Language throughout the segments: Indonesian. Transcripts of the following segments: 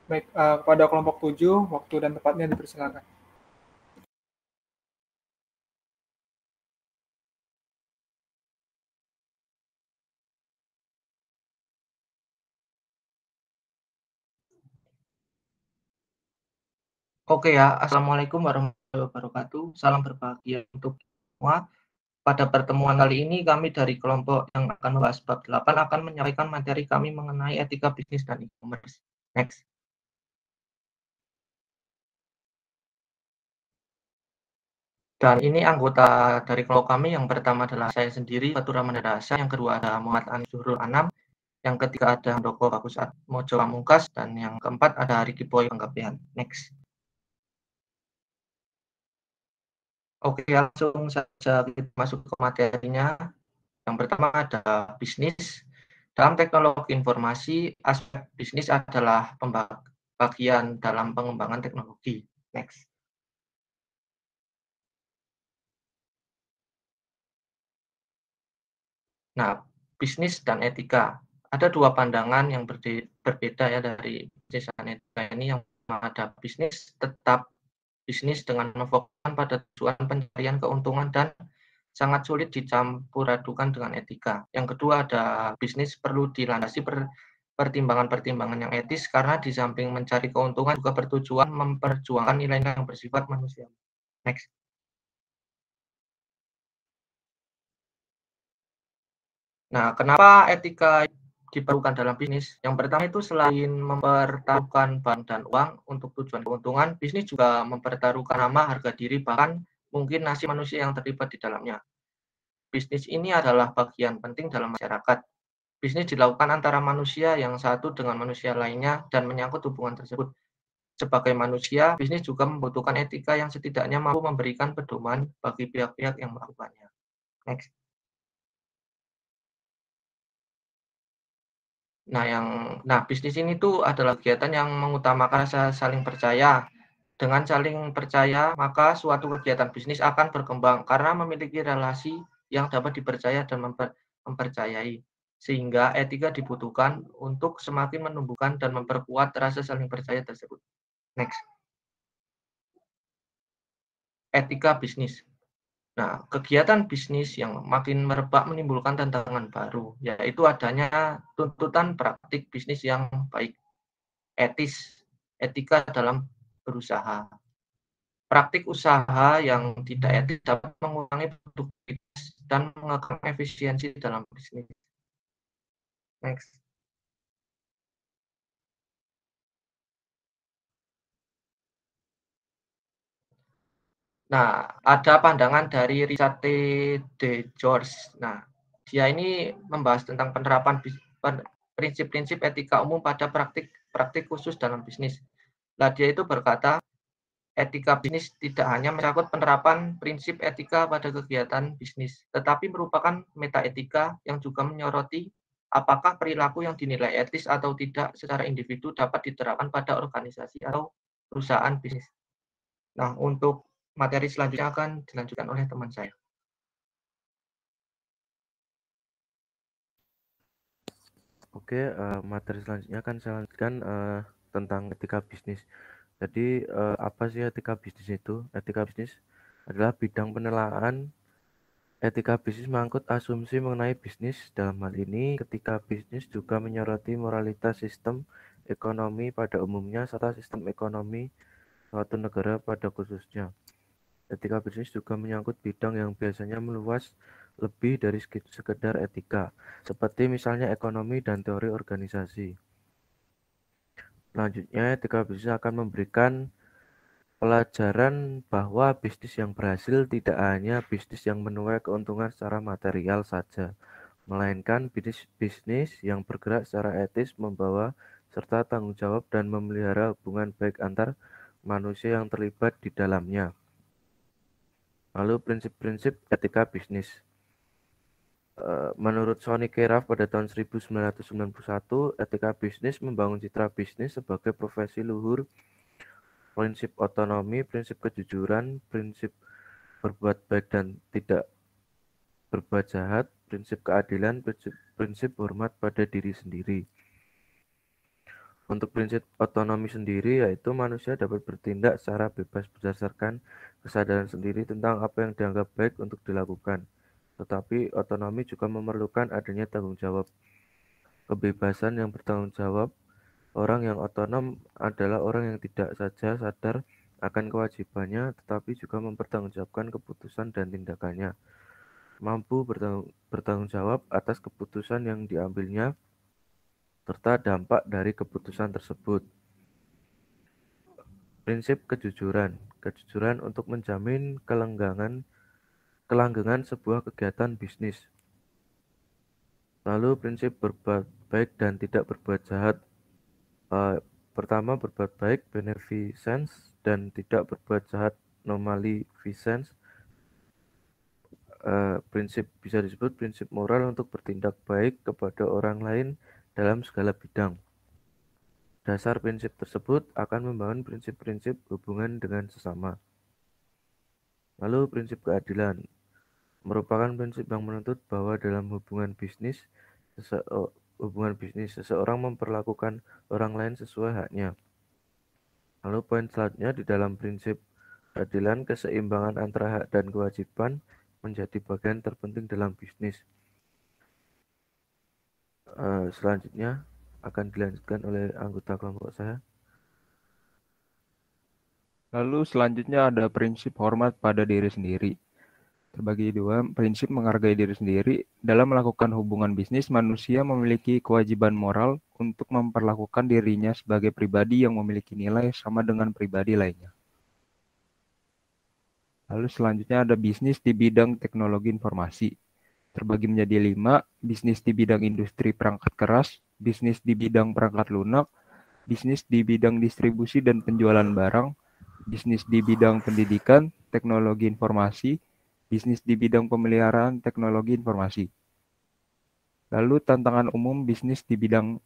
Baik, kepada kelompok 7, waktu dan tempatnya dipersilakan. Oke ya, Assalamualaikum warahmatullahi wabarakatuh. Salam berbahagia untuk semua. Pada pertemuan kali ini kami dari kelompok yang akan membahas bab 8 akan menyampaikan materi kami mengenai etika bisnis dan e-commerce. Next. Dan ini anggota dari kelompok kami, yang pertama adalah saya sendiri, Fatur Rahmanadasa, yang kedua ada Muhammad Anis Zuhrul Anam, yang ketiga ada Handoko Bagus Mojo Pamungkas, dan yang keempat ada Riki Boy Panggabean. Next. Oke, langsung saja kita masuk ke materinya. Yang pertama ada bisnis. Dalam teknologi informasi, aspek bisnis adalah pembagian dalam pengembangan teknologi. Next. Nah, bisnis dan etika. Ada dua pandangan yang berbeda ya dari bisnis dan etika ini. Yang ada bisnis tetap bisnis dengan memfokuskan pada tujuan pencarian keuntungan dan sangat sulit dicampur adukan dengan etika. Yang kedua ada bisnis perlu dilandasi pertimbangan-pertimbangan yang etis karena di samping mencari keuntungan juga bertujuan memperjuangkan nilai-nilai yang bersifat manusiawi. Next. Nah, kenapa etika diperlukan dalam bisnis? Yang pertama itu selain mempertaruhkan barang dan uang untuk tujuan keuntungan, bisnis juga mempertaruhkan nama, harga diri, bahkan mungkin nasib manusia yang terlibat di dalamnya. Bisnis ini adalah bagian penting dalam masyarakat. Bisnis dilakukan antara manusia yang satu dengan manusia lainnya dan menyangkut hubungan tersebut. Sebagai manusia, bisnis juga membutuhkan etika yang setidaknya mampu memberikan pedoman bagi pihak-pihak yang melakukannya. Next. Nah, bisnis ini tuh adalah kegiatan yang mengutamakan rasa saling percaya. Dengan saling percaya, maka suatu kegiatan bisnis akan berkembang karena memiliki relasi yang dapat dipercaya dan mempercayai. Sehingga etika dibutuhkan untuk semakin menumbuhkan dan memperkuat rasa saling percaya tersebut. Next. Etika bisnis. Nah, kegiatan bisnis yang makin merebak menimbulkan tantangan baru, yaitu adanya tuntutan praktik bisnis yang baik, etis, etika dalam berusaha. Praktik usaha yang tidak etis dapat mengurangi produktivitas dan mengekang efisiensi dalam bisnis. Next. Nah, ada pandangan dari Richard T. De George. Nah, dia ini membahas tentang penerapan prinsip-prinsip etika umum pada praktik khusus dalam bisnis. Nah, dia itu berkata, etika bisnis tidak hanya mencakup penerapan prinsip etika pada kegiatan bisnis, tetapi merupakan metaetika yang juga menyoroti apakah perilaku yang dinilai etis atau tidak secara individu dapat diterapkan pada organisasi atau perusahaan bisnis. Nah, untuk materi selanjutnya akan dilanjutkan oleh teman saya. Oke, materi selanjutnya akan saya lanjutkan tentang etika bisnis. Jadi, apa sih etika bisnis itu? Etika bisnis adalah bidang penilaian. Etika bisnis mengangkut asumsi mengenai bisnis. Dalam hal ini, ketika bisnis juga menyoroti moralitas sistem ekonomi pada umumnya serta sistem ekonomi suatu negara pada khususnya. Etika bisnis juga menyangkut bidang yang biasanya meluas lebih dari sekedar etika, seperti misalnya ekonomi dan teori organisasi. Selanjutnya, etika bisnis akan memberikan pelajaran bahwa bisnis yang berhasil tidak hanya bisnis yang menuai keuntungan secara material saja, melainkan bisnis yang bergerak secara etis, membawa serta tanggung jawab dan memelihara hubungan baik antar manusia yang terlibat di dalamnya. Lalu prinsip-prinsip etika bisnis. Menurut Sonny Keraf pada tahun 1991, etika bisnis membangun citra bisnis sebagai profesi luhur, prinsip otonomi, prinsip kejujuran, prinsip berbuat baik dan tidak berbuat jahat, prinsip keadilan, prinsip hormat pada diri sendiri. Untuk prinsip otonomi sendiri, yaitu manusia dapat bertindak secara bebas berdasarkan kesadaran sendiri tentang apa yang dianggap baik untuk dilakukan. Tetapi otonomi juga memerlukan adanya tanggung jawab. Kebebasan yang bertanggung jawab. Orang yang otonom adalah orang yang tidak saja sadar akan kewajibannya, tetapi juga mempertanggungjawabkan keputusan dan tindakannya. Mampu bertanggung jawab atas keputusan yang diambilnya, serta dampak dari keputusan tersebut. Prinsip kejujuran. Kejujuran untuk menjamin kelanggengan sebuah kegiatan bisnis. Lalu prinsip berbuat baik dan tidak berbuat jahat. Pertama, berbuat baik beneficence dan tidak berbuat jahat non-maleficence. Prinsip bisa disebut prinsip moral untuk bertindak baik kepada orang lain dalam segala bidang. Dasar prinsip tersebut akan membangun prinsip-prinsip hubungan dengan sesama. Lalu prinsip keadilan merupakan prinsip yang menuntut bahwa dalam hubungan bisnis seseorang memperlakukan orang lain sesuai haknya. Lalu poin selanjutnya di dalam prinsip keadilan, keseimbangan antara hak dan kewajiban menjadi bagian terpenting dalam bisnis. Selanjutnya akan dilanjutkan oleh anggota kelompok saya. Lalu selanjutnya ada prinsip hormat pada diri sendiri. Terbagi dua, prinsip menghargai diri sendiri. Dalam melakukan hubungan bisnis, manusia memiliki kewajiban moral untuk memperlakukan dirinya sebagai pribadi yang memiliki nilai sama dengan pribadi lainnya. Lalu selanjutnya ada bisnis di bidang teknologi informasi. Terbagi menjadi 5, bisnis di bidang industri perangkat keras, bisnis di bidang perangkat lunak, bisnis di bidang distribusi dan penjualan barang, bisnis di bidang pendidikan, teknologi informasi, bisnis di bidang pemeliharaan teknologi informasi. Lalu tantangan umum bisnis di bidang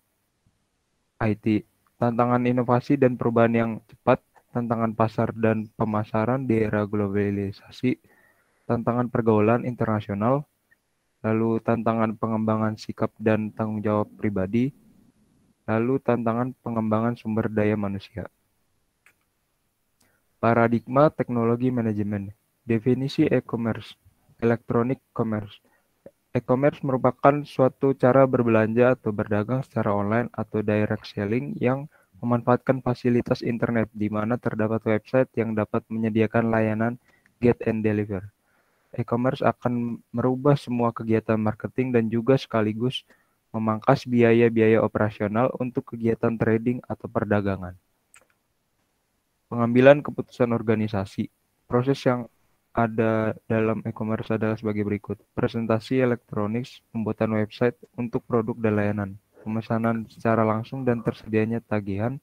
IT, tantangan inovasi dan perubahan yang cepat, tantangan pasar dan pemasaran di era globalisasi, tantangan pergaulan internasional, lalu tantangan pengembangan sikap dan tanggung jawab pribadi, lalu tantangan pengembangan sumber daya manusia. Paradigma teknologi manajemen. Definisi e-commerce. Electronic commerce. E-commerce merupakan suatu cara berbelanja atau berdagang secara online atau direct selling yang memanfaatkan fasilitas internet di mana terdapat website yang dapat menyediakan layanan get and deliver. E-commerce akan merubah semua kegiatan marketing dan juga sekaligus memangkas biaya-biaya operasional untuk kegiatan trading atau perdagangan. Pengambilan keputusan organisasi. Proses yang ada dalam e-commerce adalah sebagai berikut. Presentasi elektronik, pembuatan website untuk produk dan layanan, pemesanan secara langsung dan tersedianya tagihan,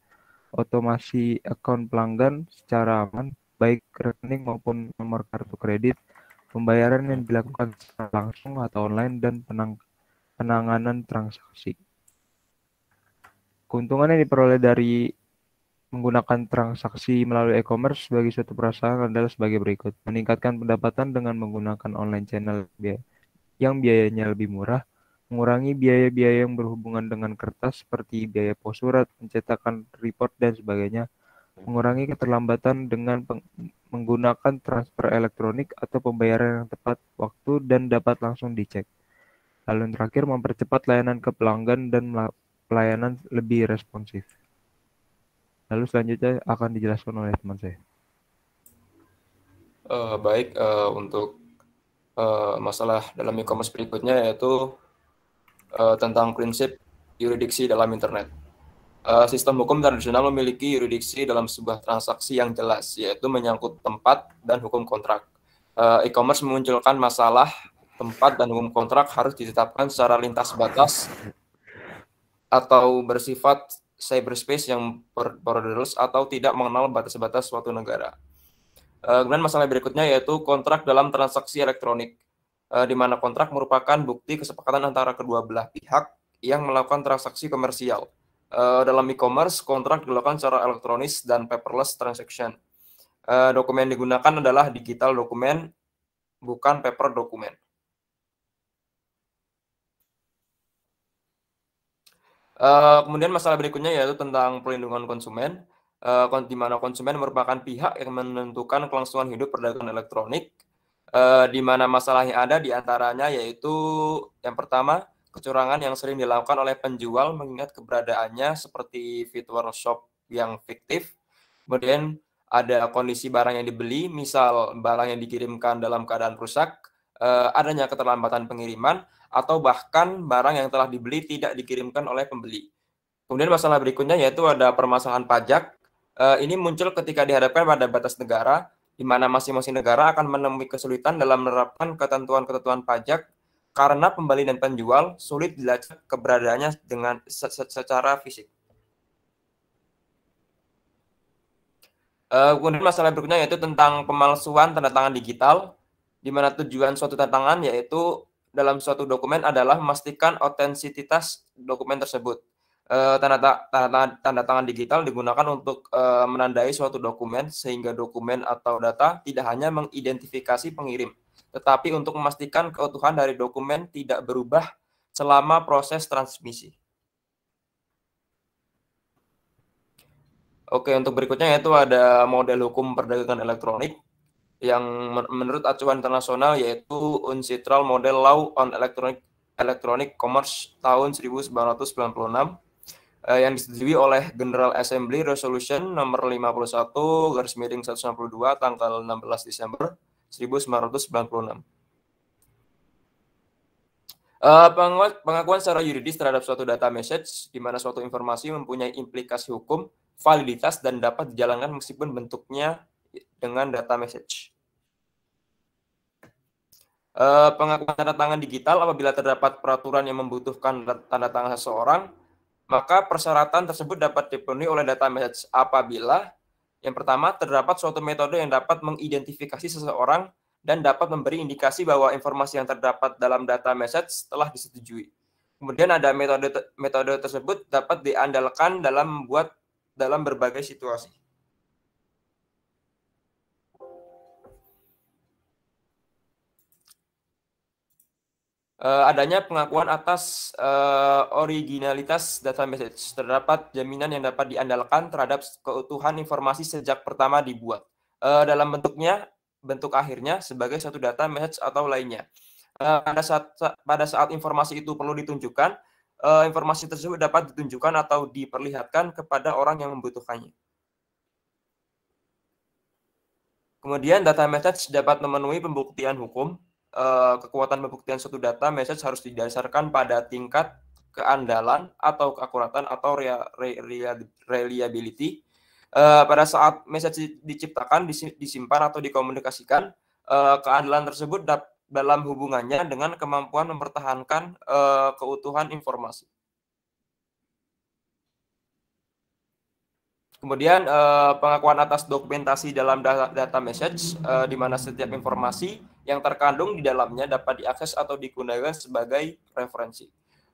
otomasi akun pelanggan secara aman, baik rekening maupun nomor kartu kredit, pembayaran yang dilakukan secara langsung atau online, dan penanganan transaksi. Keuntungan yang diperoleh dari menggunakan transaksi melalui e-commerce bagi suatu perusahaan adalah sebagai berikut. Meningkatkan pendapatan dengan menggunakan online channel yang biayanya lebih murah, mengurangi biaya-biaya yang berhubungan dengan kertas seperti biaya pos surat, pencetakan report, dan sebagainya, mengurangi keterlambatan dengan menggunakan transfer elektronik atau pembayaran yang tepat waktu dan dapat langsung dicek. Lalu yang terakhir, mempercepat layanan ke pelanggan dan pelayanan lebih responsif. Lalu selanjutnya akan dijelaskan oleh teman saya. Baik, untuk masalah dalam e-commerce berikutnya yaitu tentang prinsip yurisdiksi dalam internet. Sistem hukum tradisional memiliki yurisdiksi dalam sebuah transaksi yang jelas, yaitu menyangkut tempat dan hukum kontrak. E-commerce memunculkan masalah tempat dan hukum kontrak harus ditetapkan secara lintas batas atau bersifat cyberspace yang borderless atau tidak mengenal batas-batas suatu negara. Kemudian masalah berikutnya yaitu kontrak dalam transaksi elektronik, di mana kontrak merupakan bukti kesepakatan antara kedua belah pihak yang melakukan transaksi komersial. Dalam e-commerce, kontrak dilakukan secara elektronis dan paperless transaction. Dokumen yang digunakan adalah digital dokumen, bukan paper dokumen. Kemudian masalah berikutnya yaitu tentang pelindungan konsumen, di mana konsumen merupakan pihak yang menentukan kelangsungan hidup perdagangan elektronik, di mana masalah yang ada diantaranya yaitu yang pertama, kecurangan yang sering dilakukan oleh penjual mengingat keberadaannya seperti virtual shop yang fiktif. Kemudian ada kondisi barang yang dibeli, misal barang yang dikirimkan dalam keadaan rusak, adanya keterlambatan pengiriman, atau bahkan barang yang telah dibeli tidak dikirimkan oleh pembeli. Kemudian masalah berikutnya yaitu ada permasalahan pajak. Ini muncul ketika dihadapkan pada batas negara, di mana masing-masing negara akan menemui kesulitan dalam menerapkan ketentuan-ketentuan pajak karena pembeli dan penjual sulit dilacak keberadaannya dengan secara fisik. Kemudian masalah berikutnya yaitu tentang pemalsuan tanda tangan digital, di mana tujuan suatu tanda tangan yaitu dalam suatu dokumen adalah memastikan otentisitas dokumen tersebut. Tanda tangan digital digunakan untuk menandai suatu dokumen sehingga dokumen atau data tidak hanya mengidentifikasi pengirim, tetapi untuk memastikan keutuhan dari dokumen tidak berubah selama proses transmisi. Oke, untuk berikutnya yaitu ada model hukum perdagangan elektronik yang menurut acuan internasional yaitu UNCITRAL Model Law on Electronic Commerce tahun 1996 yang disetujui oleh General Assembly Resolution nomor 51/192 tanggal 16 Desember 1996. Pengakuan secara yuridis terhadap suatu data message di mana suatu informasi mempunyai implikasi hukum, validitas, dan dapat dijalankan meskipun bentuknya dengan data message. Pengakuan tanda tangan digital apabila terdapat peraturan yang membutuhkan tanda tangan seseorang, maka persyaratan tersebut dapat dipenuhi oleh data message apabila yang pertama terdapat suatu metode yang dapat mengidentifikasi seseorang dan dapat memberi indikasi bahwa informasi yang terdapat dalam data message telah disetujui. Kemudian ada metode tersebut dapat diandalkan dalam berbagai situasi. Adanya pengakuan atas originalitas data message. Terdapat jaminan yang dapat diandalkan terhadap keutuhan informasi sejak pertama dibuat. Dalam bentuk akhirnya sebagai satu data message atau lainnya. Pada saat informasi itu perlu ditunjukkan, informasi tersebut dapat ditunjukkan atau diperlihatkan kepada orang yang membutuhkannya. Kemudian data message dapat memenuhi pembuktian hukum. Kekuatan pembuktian suatu data message harus didasarkan pada tingkat keandalan atau keakuratan atau reliability. Pada saat message diciptakan, disimpan atau dikomunikasikan, keandalan tersebut dalam hubungannya dengan kemampuan mempertahankan keutuhan informasi. Kemudian pengakuan atas dokumentasi dalam data message, di mana setiap informasi yang terkandung di dalamnya dapat diakses atau digunakan sebagai referensi.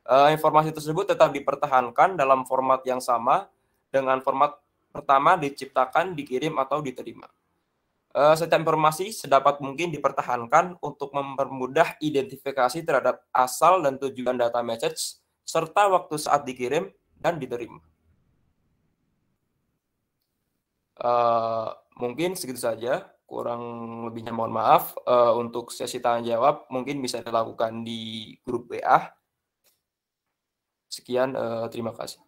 Informasi tersebut tetap dipertahankan dalam format yang sama dengan format pertama diciptakan, dikirim, atau diterima. Setiap informasi sedapat mungkin dipertahankan untuk mempermudah identifikasi terhadap asal dan tujuan data message, serta waktu saat dikirim dan diterima. Mungkin segitu saja, kurang lebihnya mohon maaf. Untuk sesi tanya jawab mungkin bisa dilakukan di grup WA. Sekian, terima kasih.